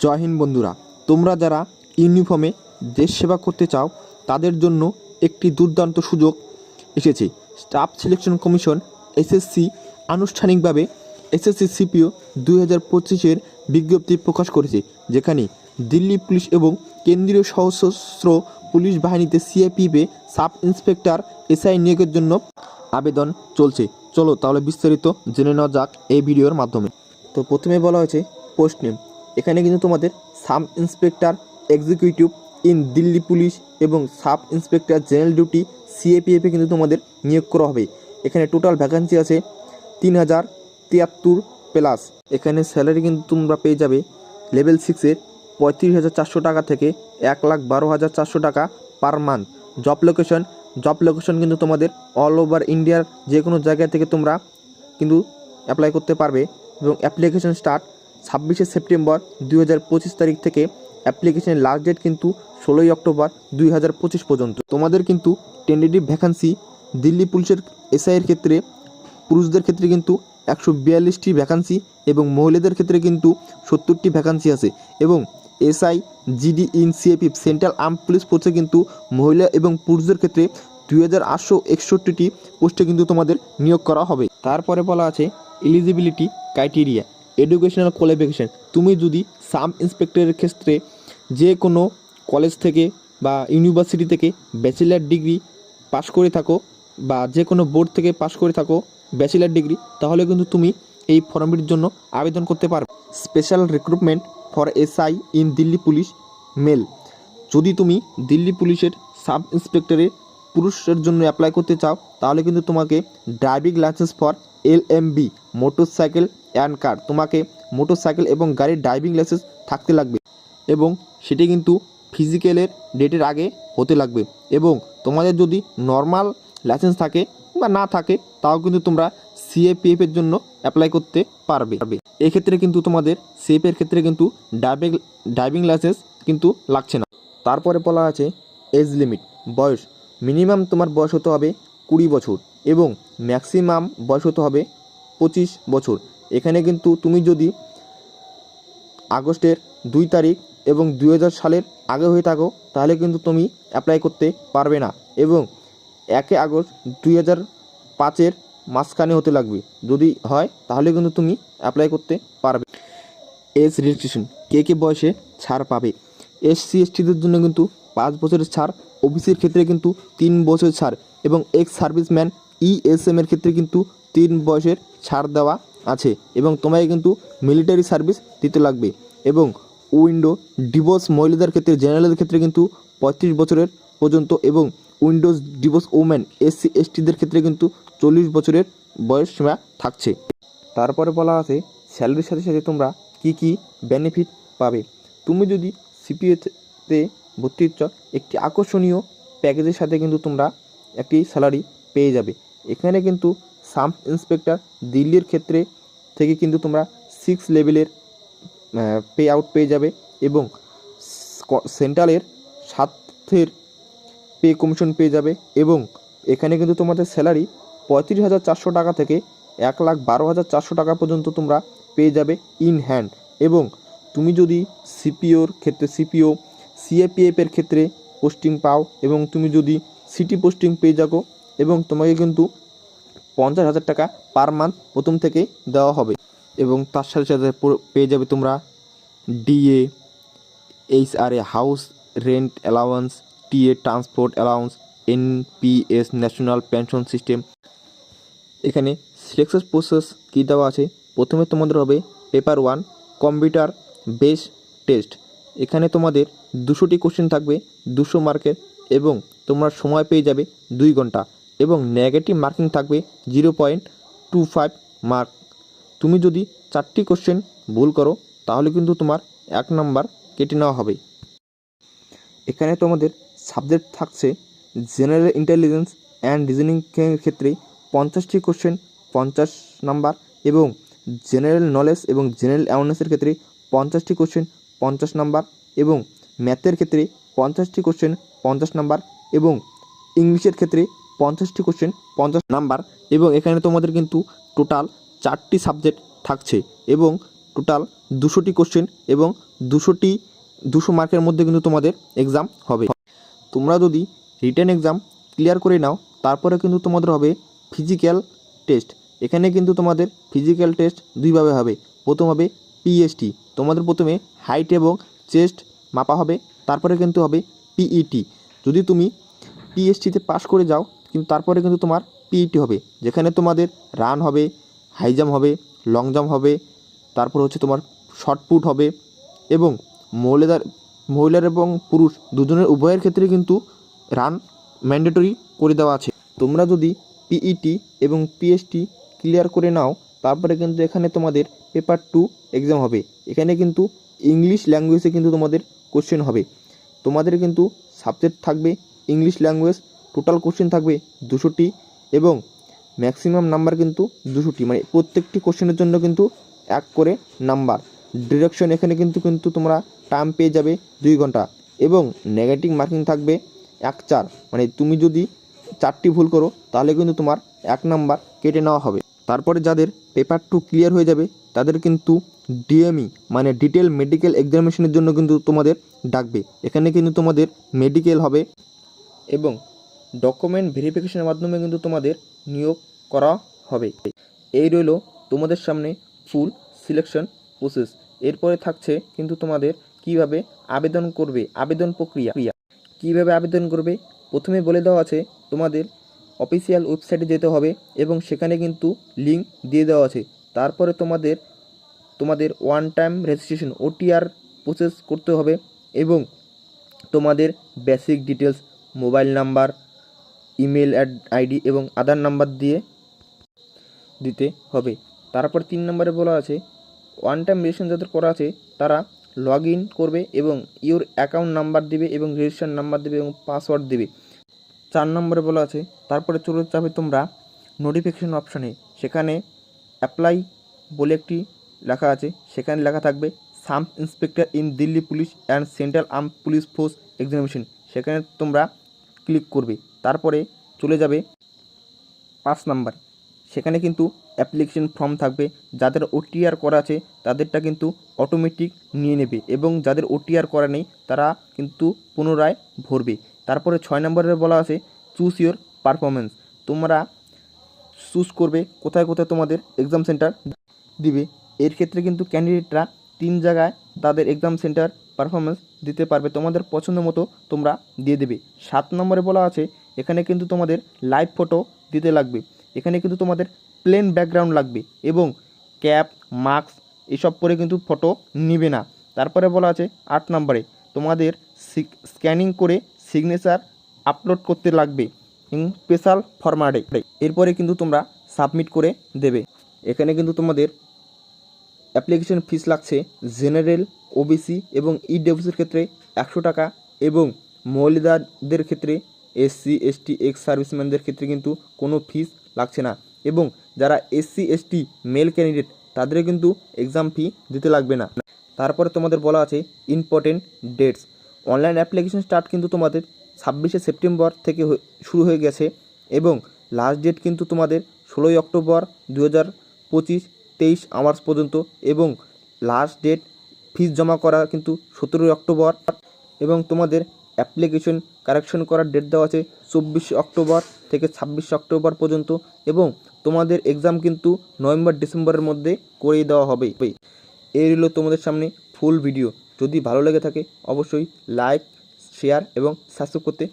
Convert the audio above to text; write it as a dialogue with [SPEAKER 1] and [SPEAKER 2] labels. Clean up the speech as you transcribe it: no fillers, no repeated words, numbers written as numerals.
[SPEAKER 1] জয় হিন্দ বন্ধুরা, তোমরা যারা ইউনিফর্মে দেশ সেবা করতে চাও তাদের জন্য একটি দুর্দান্ত সুযোগ এসেছে। স্টাফ সিলেকশন কমিশন এসএসসি আনুষ্ঠানিকভাবে এসএসসি সিপিও 2025-এর বিজ্ঞপ্তি প্রকাশ করেছে, যেখানে দিল্লি পুলিশ এবং কেন্দ্রীয় সশস্ত্র পুলিশ বাহিনীতে সিএপিএফে সাব ইন্সপেক্টর এসআই নিয়োগের জন্য আবেদন চলছে। চলো তাহলে বিস্তারিত জেনে নেওয়া যাক এই ভিডিওর মাধ্যমে। তো প্রথমে বলা হয়েছে পোস্ট নেম। এখানে কিন্তু তোমাদের sub inspector executive in Delhi police এবং সাব ইন্সপেক্টর জেনারেল ডিউটি সিএপিএফে কিন্তু তোমাদের নিয়োগ করা হবে। এখানে টোটাল ভ্যাকান্সি আছে 3073 প্লাস। এখানে স্যালারি কিন্তু তোমরা পেয়ে যাবে লেভেল 6-এর 35,400 টাকা থেকে 1,12,400 টাকা পার মান্থ। জব লোকেশন কিন্তু তোমাদের অল ওভার ইন্ডিয়ার যে কোনো জায়গা থেকে তোমরা কিন্তু অ্যাপ্লাই করতে পারবে এবং অ্যাপ্লিকেশন স্টার্ট 26শে সেপ্টেম্বর 2025 তারিখ থেকে। অ্যাপ্লিকেশনের লাস্ট ডেট কিন্তু 16ই অক্টোবর 2025 পর্যন্ত। তোমাদের কিন্তু টেন্টেটিভ ভ্যাকান্সি দিল্লি পুলিশের এসআইয়ের ক্ষেত্রে পুরুষদের ক্ষেত্রে কিন্তু 142টি ভ্যাকান্সি এবং মহিলাদের ক্ষেত্রে কিন্তু 70টি ভ্যাকান্সি আছে। এবং SI GD in CAPF central arm police ফোর্সে কিন্তু মহিলা এবং পুরুষদের ক্ষেত্রে 2861টি পোস্টে কিন্তু তোমাদের নিয়োগ করা হবে। তারপরে বলা আছে এলিজিবিলিটি ক্রাইটেরিয়া, এডুকেশনাল কোয়ালিফিকেশান। তুমি যদি সাব ইন্সপেক্টরের ক্ষেত্রে যে কোনো কলেজ থেকে বা ইউনিভার্সিটি থেকে ব্যাচেলার ডিগ্রি পাশ করে থাকো বা যে কোনো বোর্ড থেকে পাশ করে থাকো ব্যাচেলার ডিগ্রি, তাহলে কিন্তু তুমি এই ফর্মটির জন্য আবেদন করতে পারবে। Special recruitment for SI in Delhi police male. যদি তুমি দিল্লি পুলিশের সাব ইন্সপেক্টরের পুরুষের জন্য অ্যাপ্লাই করতে চাও তাহলে কিন্তু তোমাকে driving licence for LMB motorcycle and car, তোমাকে মোটরসাইকেল এবং গাড়ির ড্রাইভিং লাইসেন্স থাকতে লাগবে এবং সেটি কিন্তু ফিজিক্যালের ডেটের আগে হতে লাগবে। এবং তোমাদের যদি নর্মাল লাইসেন্স থাকে বা না থাকে তাও কিন্তু তোমরা সিএপিএফের জন্য অ্যাপ্লাই করতে পারবে। এক্ষেত্রে কিন্তু তোমাদের সিএপিএফের ক্ষেত্রে কিন্তু ড্রাইভিং লাইসেন্স কিন্তু লাগছে না। তারপরে বলা আছে এজ লিমিট, বয়স। মিনিমাম তোমার বয়স হতে হবে 20 বছর এবং ম্যাক্সিমাম বয়স হতে হবে 25 বছর। এখানে কিন্তু তুমি যদি আগস্টের 2 তারিখ এবং 2000 সালের আগে হয়ে থাকো তাহলে কিন্তু তুমি অ্যাপ্লাই করতে পারবে না এবং 1 আগস্ট 2005-এর মাঝখানে হতে লাগবে। যদি হয় তাহলে কিন্তু তুমি অ্যাপ্লাই করতে পারবে। এজ রেজিস্ট্রেশন, কে বয়সে ছাড় পাবে। SC STদের জন্য কিন্তু 5 বছরের ছাড়, ওবিসির ক্ষেত্রে কিন্তু 3 বছরের ছাড় এবং এক্স সার্ভিসম্যান ESM এর ক্ষেত্রে কিন্তু 3 বছরের ছাড় দেওয়া আছে এবং তোমাকে কিন্তু মিলিটারি সার্ভিস দিতে লাগবে। এবং উইন্ডো ডিভোর্স মহিলাদের ক্ষেত্রে, জেনারেলদের ক্ষেত্রে কিন্তু 35 বছরের পর্যন্ত এবং উইন্ডোজ ডিভোর্স ওমেন SC STদের ক্ষেত্রে কিন্তু 40 বছরের বয়স সীমা থাকছে। তারপরে বলা আছে স্যালারির সাথে সাথে তোমরা কি বেনিফিট পাবে। তুমি যদি সিপিএতে ভর্তি হচ্ছ একটি আকর্ষণীয় প্যাকেজের সাথে কিন্তু তোমরা একটি স্যালারি পেয়ে যাবে। এখানে কিন্তু সাব ইন্সপেক্টর দিল্লির ক্ষেত্রে থেকে কিন্তু তোমরা 6 লেভেলের পে আউট পেয়ে যাবে এবং সেন্ট্রালের 7-এর পে কমিশন পেয়ে যাবে এবং এখানে কিন্তু তোমাদের স্যালারি 35,400 টাকা থেকে 1,12,400 টাকা পর্যন্ত তোমরা পেয়ে যাবে ইন হ্যান্ড। এবং তুমি যদি সিপিওর ক্ষেত্রে সিএপিএফের ক্ষেত্রে পোস্টিং পাও এবং তুমি যদি সিটি পোস্টিং পেয়ে যাও এবং তোমাকে কিন্তু 50,000 টাকা পার মান্থ প্রথম থেকে দেওয়া হবে এবং তার সাথে সাথে পেয়ে যাবে তোমরা DA, HRA house rent allowance, TA transport allowance, NPS national pension system. এখানে সিলেকশন প্রসেস কী দেওয়া আছে, প্রথমে তোমাদের হবে পেপার 1 কম্পিউটার বেস টেস্ট। এখানে তোমাদের 200টি কোশ্চেন থাকবে 200 মার্কের এবং তোমরা সময় পেয়ে যাবে 2 ঘন্টা এবং নেগেটিভ মার্কিং থাকবে 0.25 মার্ক। তুমি যদি 4টি কোশ্চেন ভুল করো তাহলে কিন্তু তোমার 1 নাম্বার কেটে নেওয়া হবে। এখানে তোমাদের সাবজেক্ট থাকছে জেনারেল ইন্টেলিজেন্স অ্যান্ড রিজনিংয়ের ক্ষেত্রে 50টি কোশ্চেন 50 নাম্বার এবং জেনারেল নলেজ এবং জেনারেল অ্যাওয়ারনেসের ক্ষেত্রে 50টি কোশ্চেন 50 নাম্বার এবং ম্যাথের ক্ষেত্রে 50টি কোশ্চেন 50 নাম্বার এবং ইংলিশের ক্ষেত্রে 50টি কোশ্চেন 50 নাম্বার। এবং এখানে তোমাদের কিন্তু টোটাল 4টি সাবজেক্ট থাকছে এবং টোটাল 200টি কোশ্চেন এবং 200 মার্কের মধ্যে কিন্তু তোমাদের এক্সাম হবে। তোমরা যদি রিটেন এক্সাম ক্লিয়ার করে নাও তারপরে কিন্তু তোমাদের হবে ফিজিক্যাল টেস্ট। এখানে কিন্তু তোমাদের ফিজিক্যাল টেস্ট দুইভাবে হবে। প্রথম হবে পিএসটি, তোমাদের প্রথমে হাইট এবং চেস্ট মাপা হবে, তারপরে কিন্তু হবে পিইটি। যদি তুমি পিএসটিতে পাস করে যাও কিন্তু তারপরে কিন্তু তোমার পিইটি হবে, যেখানে তোমাদের রান হবে, হাই জাম্প হবে, লং জাম্প হবে, তারপর হচ্ছে তোমার শর্টপুট হবে এবং মহিলার এবং পুরুষ দুজনের উভয়ের ক্ষেত্রে কিন্তু রান ম্যান্ডেটরি করে দেওয়া আছে। তোমরা যদি পিইটি এবং পিএসটি ক্লিয়ার করে নাও তারপরে কিন্তু এখানে তোমাদের পেপার 2 এক্সাম হবে। এখানে কিন্তু ইংলিশ ল্যাঙ্গুয়েজে কিন্তু তোমাদের কোশ্চেন হবে। তোমাদের কিন্তু সাবজেক্ট থাকবে ইংলিশ ল্যাঙ্গুয়েজ, টোটাল কোশ্চেন থাকবে 200টি এবং ম্যাক্সিমাম নাম্বার কিন্তু 200টি, মানে প্রত্যেকটি কোশ্চেনের জন্য কিন্তু 1 করে নাম্বার। ডিরেকশন এখানে কিন্তু তোমরা টাইম পেয়ে যাবে 2 ঘন্টা এবং নেগেটিভ মার্কিং থাকবে 1-4, মানে তুমি যদি 4টি ভুল করো তাহলে কিন্তু তোমার 1 নাম্বার কেটে নেওয়া হবে। তারপরে যাদের পেপার 2 ক্লিয়ার হয়ে যাবে তাদের কিন্তু ডিএমই মানে ডিটেল মেডিকেল এক্সামিনেশনের জন্য কিন্তু তোমাদের ডাকবে। এখানে কিন্তু তোমাদের মেডিকেল হবে এবং ডকুমেন্ট ভেরিফিকেশনের মাধ্যমে কিন্তু তোমাদের নিয়োগ করা হবে। এই রইল তোমাদের সামনে ফুল সিলেকশন প্রসেস। এরপরে থাকছে কিন্তু তোমাদের কিভাবে আবেদন করবে, আবেদন প্রক্রিয়া কিভাবে আবেদন করবে। প্রথমে বলে দেওয়া আছে তোমাদের অফিসিয়াল ওয়েবসাইটে যেতে হবে এবং সেখানে কিন্তু লিঙ্ক দিয়ে দেওয়া আছে। তারপরে তোমাদের one time registration OTR process করতে হবে এবং তোমাদের basic details, mobile number, email ID এবং আধার নাম্বার দিয়ে দিতে হবে। তারপর 3 নম্বরে বলা আছে ওয়ান টাইম রেজিস্ট্রেশন যাদের করা আছে তারা লগ ইন করবে এবং ইওর অ্যাকাউন্ট নাম্বার দেবে এবং রেজিস্ট্রেশন নাম্বার দেবে এবং পাসওয়ার্ড দেবে। 4 নম্বরে বলা আছে তারপরে চলে যাবে তোমরা নোটিফিকেশন অপশানে। সেখানে অ্যাপ্লাই বলে একটি লেখা আছে, সেখানে লেখা থাকবে sub inspector in Delhi police and central arm police force examination. সেখানে তোমরা ক্লিক করবে। তারপরে চলে যাবে 5 নাম্বার, সেখানে কিন্তু অ্যাপ্লিকেশন ফর্ম থাকবে। যাদের OTR করা আছে তাদেরটা কিন্তু অটোমেটিক নিয়ে নেবে এবং যাদের OTR করা নেই তারা কিন্তু পুনরায় ভরবে। তারপরে 6 নম্বরে বলা আছে চুজ ইওর পারফরমেন্স। তোমরা চুজ করবে কোথায় কোথায় তোমাদের এক্সাম সেন্টার দিবে। এর ক্ষেত্রে কিন্তু ক্যান্ডিডেটরা 3 জায়গায় তাদের এক্সাম সেন্টার পারফরমেন্স দিতে পারবে, তোমাদের পছন্দ মতো তোমরা দিয়ে দেবে। 7 নম্বরে বলা আছে এখানে কিন্তু তোমাদের লাইভ ফটো দিতে লাগবে। এখানে কিন্তু তোমাদের প্লেন ব্যাকগ্রাউন্ড লাগবে এবং ক্যাপ, মাস্ক এসব পরে কিন্তু ফটো নিবে না। তারপরে বলা আছে 8 নম্বরে তোমাদের স্ক্যানিং করে সিগনেচার আপলোড করতে লাগবে স্পেশাল ফরম্যাটে। এরপরে কিন্তু তোমরা সাবমিট করে দেবে। এখানে কিন্তু তোমাদের অ্যাপ্লিকেশন ফিস লাগছে জেনারেল, OBC এবং EWCর ক্ষেত্রে 100 টাকা এবং মহিলাদের ক্ষেত্রে SC ST এক্স সার্ভিসম্যানদের ক্ষেত্রে কিন্তু কোনো ফিস লাগছে না এবং যারা SC ST মেল ক্যান্ডিডেট তাদের কিন্তু এক্সাম ফি দিতে লাগবে না। তারপরে তোমাদের বলা আছে important dates. Online application start কিন্তু তোমাদের 26শে সেপ্টেম্বর থেকে শুরু হয়ে গেছে এবং লাস্ট ডেট কিন্তু তোমাদের 16ই অক্টোবর 2025 23 আওয়ার্স পর্যন্ত এবং লাস্ট ডেট ফিস জমা করা কিন্তু 17ই অক্টোবর এবং তোমাদের অ্যাপ্লিকেশন কারেকশন করার ডেট দেওয়া আছে 24 অক্টোবর থেকে 26 অক্টোবর পর্যন্ত এবং তোমাদের এক্সাম কিন্তু নভেম্বর ডিসেম্বরের মধ্যে করিয়ে দেওয়া হবে। এই রইল তোমাদের সামনে ফুল ভিডিও। যদি ভালো লেগে থাকে অবশ্যই লাইক, শেয়ার এবং সাবস্ক্রাইব করতে